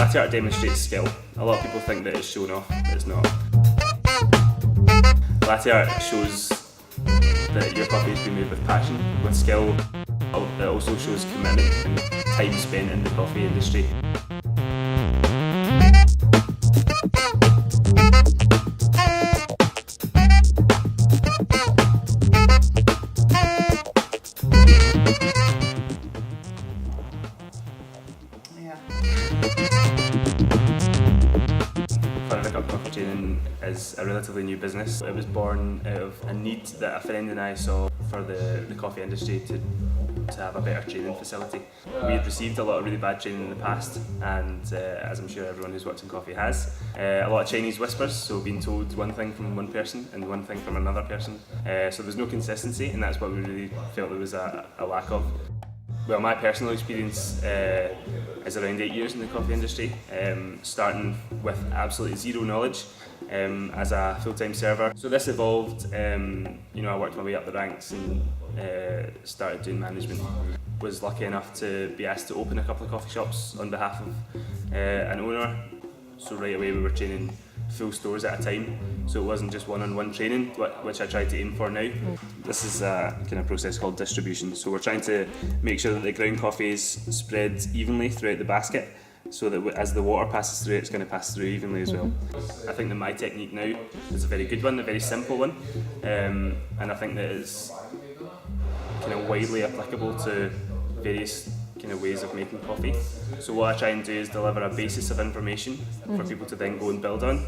Latte art demonstrates skill. A lot of people think that it's showing off, but it's not. Latte art shows that your coffee has been made with passion, with skill. It also shows commitment and time spent in the coffee industry. Florida Cup Coffee Training is a relatively new business. It was born out of a need that a friend and I saw for the coffee industry to have a better training facility. We had received a lot of really bad training in the past, and as I'm sure everyone who's worked in coffee has, a lot of Chinese whispers, so being told one thing from one person and one thing from another person. So there's no consistency, and that's what we really felt there was a lack of. Well, my personal experience is around 8 years in the coffee industry, starting with absolutely zero knowledge as a full-time server. So this evolved, I worked my way up the ranks and started doing management. Was lucky enough to be asked to open a couple of coffee shops on behalf of an owner. So right away we were training full stores at a time, so it wasn't just one-on-one training, which I try to aim for now. This is a kind of process called distribution, so we're trying to make sure that the ground coffee is spread evenly throughout the basket, so that as the water passes through, it's going to pass through evenly as well. I think that my technique now is a very good one, a very simple one, and I think that it's kind of widely applicable to various kind of ways of making coffee. So what I try and do is deliver a basis of information for people to then go and build on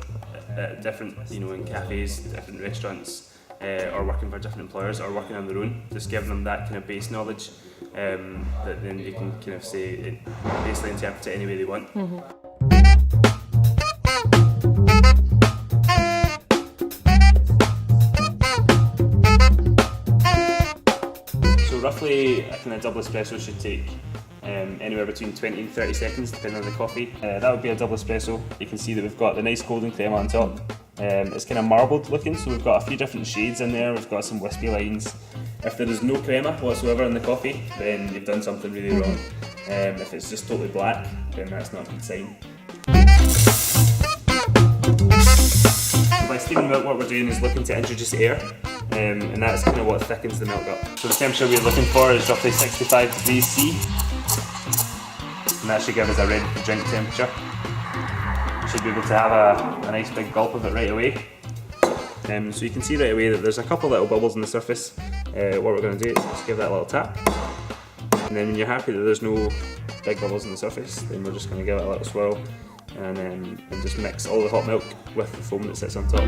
at different, in cafes, different restaurants, or working for different employers or working on their own. Just giving them that kind of base knowledge that then they can kind of basically interpret it any way they want. So roughly a kind of double espresso should take anywhere between 20 and 30 seconds depending on the coffee. That would be a double espresso. You can see that we've got the nice golden crema on top. It's kind of marbled looking, so we've got a few different shades in there. We've got some wispy lines. If there is no crema whatsoever in the coffee, then you've done something really wrong. If it's just totally black, then that's not a good sign. By steaming milk, what we're doing is looking to introduce air, and that's kind of what thickens the milk up. So the temperature we're looking for is roughly 65 degrees C, and that should give us a ready to drink temperature. Should be able to have a nice big gulp of it right away. So you can see right away that there's a couple little bubbles on the surface. What we're going to do is just give that a little tap, and then when you're happy that there's no big bubbles on the surface, then we're just going to give it a little swirl and just mix all the hot milk with the foam that sits on top.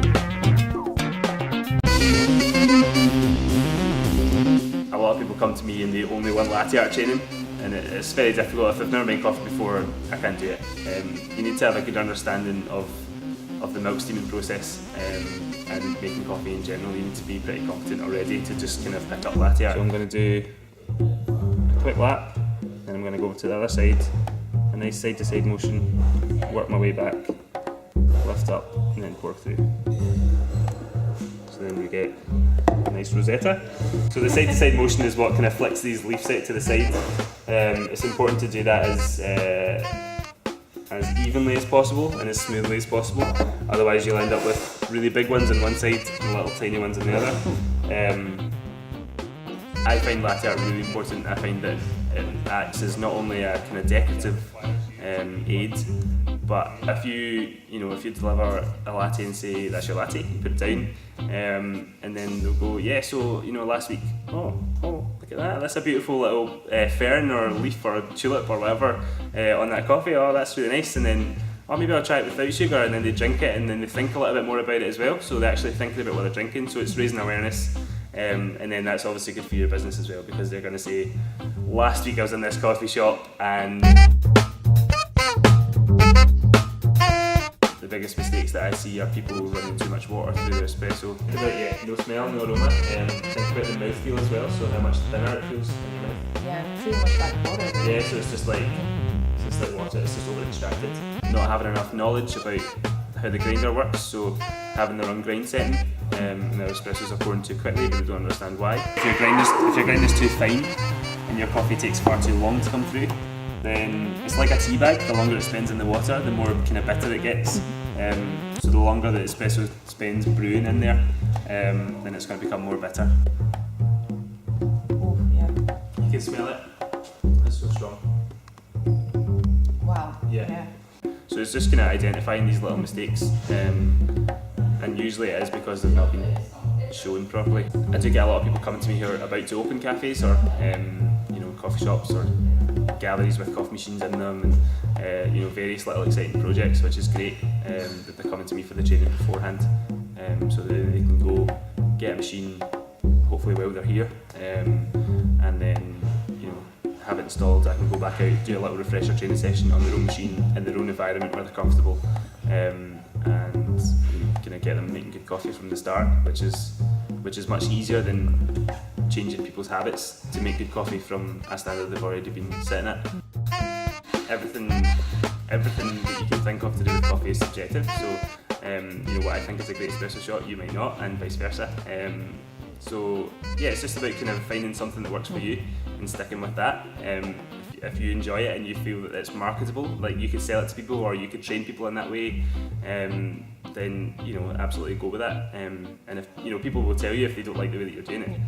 A lot of people come to me and they only want latte art training, and it's very difficult. If they've never made coffee before, I can't do it. You need to have a good understanding of the milk steaming process and making coffee in general. You need to be pretty competent already to just kind of pick up latte art. So I'm going to do a quick lap, and I'm going to go to the other side, a nice side to side motion, work my way back, lift up and then pour through. So then we get a nice rosetta. So the side to side motion is what kind of flicks these leaves out to the side. It's important to do that as evenly as possible and as smoothly as possible, otherwise you'll end up with really big ones on one side and little tiny ones on the other. I find latte art really important. I find that it acts as not only a kind of decorative aid, but if you deliver a latte and say that's your latte, you put it down, and then they'll go, yeah, so last week, oh look at that, that's a beautiful little fern or leaf or tulip or whatever on that coffee, oh that's really nice, and then maybe I'll try it without sugar, and then they drink it and then they think a little bit more about it as well, so they're actually thinking about what they're drinking, so it's raising awareness. And then that's obviously good for your business as well, because they're going to say, last week I was in this coffee shop and the biggest mistakes that I see are people running too much water through their espresso. No smell, no aroma. Think about the mouthfeel as well, so how much thinner it feels in your mouth. Yeah, too much like water. Yeah, so it's just like water, it's just over extracted. Not having enough knowledge about how the grinder works, so having the wrong grind setting, and their espressos are pouring too quickly but they don't understand why. If your grinder's too fine and your coffee takes far too long to come through, then it's like a tea bag. The longer it spends in the water, the more kind of bitter it gets. So the longer the espresso spends brewing in there, then it's going to become more bitter. Oh, yeah. You can smell it. It's so strong. Wow. Yeah. So it's just kind of identifying these little mistakes, and usually it is because they've not been shown properly. I do get a lot of people coming to me who are about to open cafes or coffee shops or galleries with coffee machines in them, and various little exciting projects, which is great. That they're coming to me for the training beforehand, so that they can go get a machine, hopefully while they're here, and then have it installed. I can go back out, do a little refresher training session on their own machine in their own environment where they're comfortable, and kind of get them making good coffee from the start, which is much easier than changing people's habits to make good coffee from a standard they've already been sitting at. Everything that you can think of to do with coffee is subjective. So what I think is a great espresso shot, you might not, and vice versa. So yeah, it's just about kind of finding something that works for you and sticking with that. If you enjoy it and you feel that it's marketable, like you could sell it to people or you could train people in that way, then absolutely go with that. And if people will tell you if they don't like the way that you're doing it.